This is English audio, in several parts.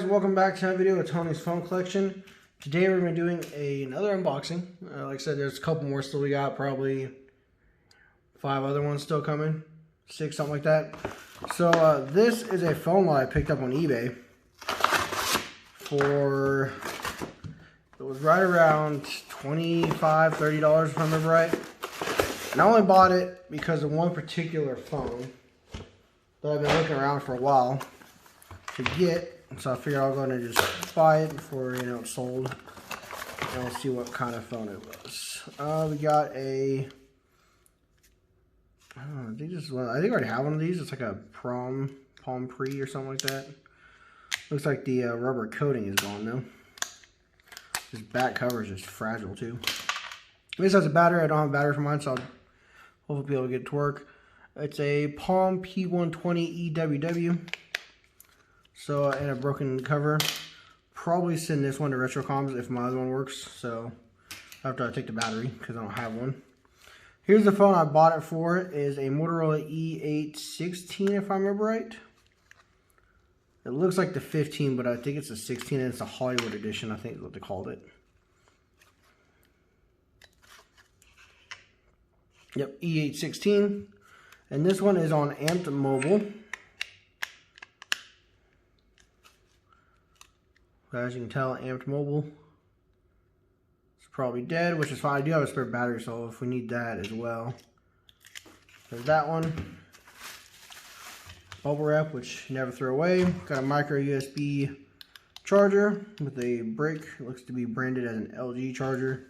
welcome back to another video of Tony's phone collection. Today we're going to be doing another unboxing. Like I said, there's a couple more still we got, probably 5 other ones still coming, 6, something like that. So this is a phone that I picked up on eBay for, it was right around $25, $30 if I remember right. And I only bought it because of one particular phone that I've been looking around for a while to get. So I figured I'll go ahead and just buy it before, it's sold. And we'll see what kind of phone it was. We got a, I think this is one, I think I already have one of these. It's like a Palm Pre or something like that. Looks like the rubber coating is gone though. This back cover is just fragile too. This has a battery. I don't have a battery for mine, so I'll hopefully be able to get it to work. It's a Palm P120 EWW. So, and a broken cover. Probably send this one to RetroComs if my other one works. So, after I take the battery, because I don't have one. Here's the phone I bought it for. It is a Motorola E816, if I remember right. It looks like the 15, but I think it's a 16, and it's a Hollywood edition, I think is what they called it. Yep, E816. And this one is on Amped Mobile. As you can tell, Amped Mobile is probably dead, which is fine. I do have a spare battery, so if we need that as well. There's that one. Bubble wrap, which you never throw away. Got a micro USB charger with a brick. It looks to be branded as an LG charger.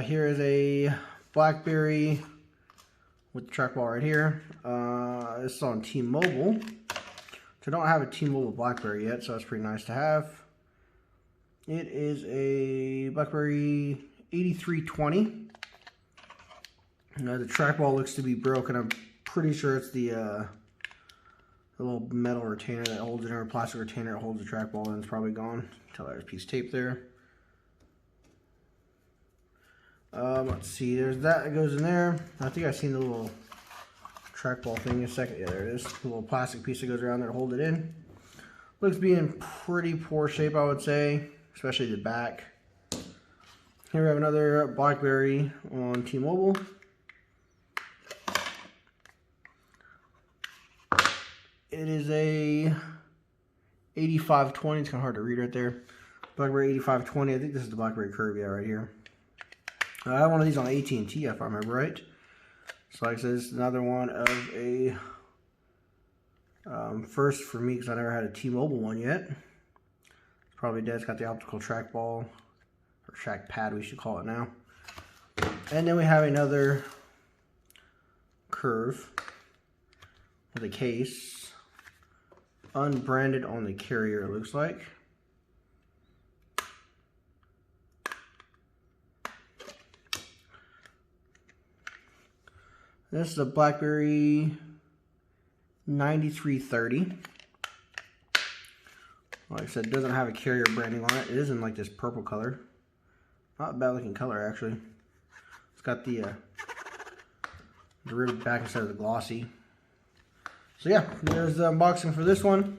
Here is a Blackberry with the trackball right here. This is on T-Mobile. I don't have a T-Mobile Blackberry yet, so that's pretty nice to have. It is a Blackberry 8320. The trackball looks to be broken. I'm pretty sure it's the little metal retainer that holds it, or plastic retainer that holds the trackball, and it's probably gone. Tell there's a piece of tape there. Let's see, there's that goes in there. I think I've seen the little trackball thing in a second. Yeah, there it is. The little plastic piece that goes around there to hold it in. Looks to be in pretty poor shape, I would say, especially the back. Here we have another Blackberry on T-Mobile. It is a 8520. It's kind of hard to read right there. Blackberry 8520. I think this is the Blackberry Curve, yeah, right here. I have one of these on AT&T, if I remember right. So like I said, this is another one of a first for me, because I never had a T-Mobile one yet. It's probably dead. It's got the optical trackball, or track pad we should call it now. And then we have another Curve with a case, unbranded on the carrier it looks like. This is a Blackberry 9330. Like I said, it doesn't have a carrier branding on it. It is in like this purple color. Not a bad looking color actually. It's got the ribbed back instead of the glossy. So yeah, there's the unboxing for this one.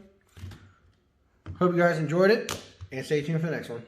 Hope you guys enjoyed it, and stay tuned for the next one.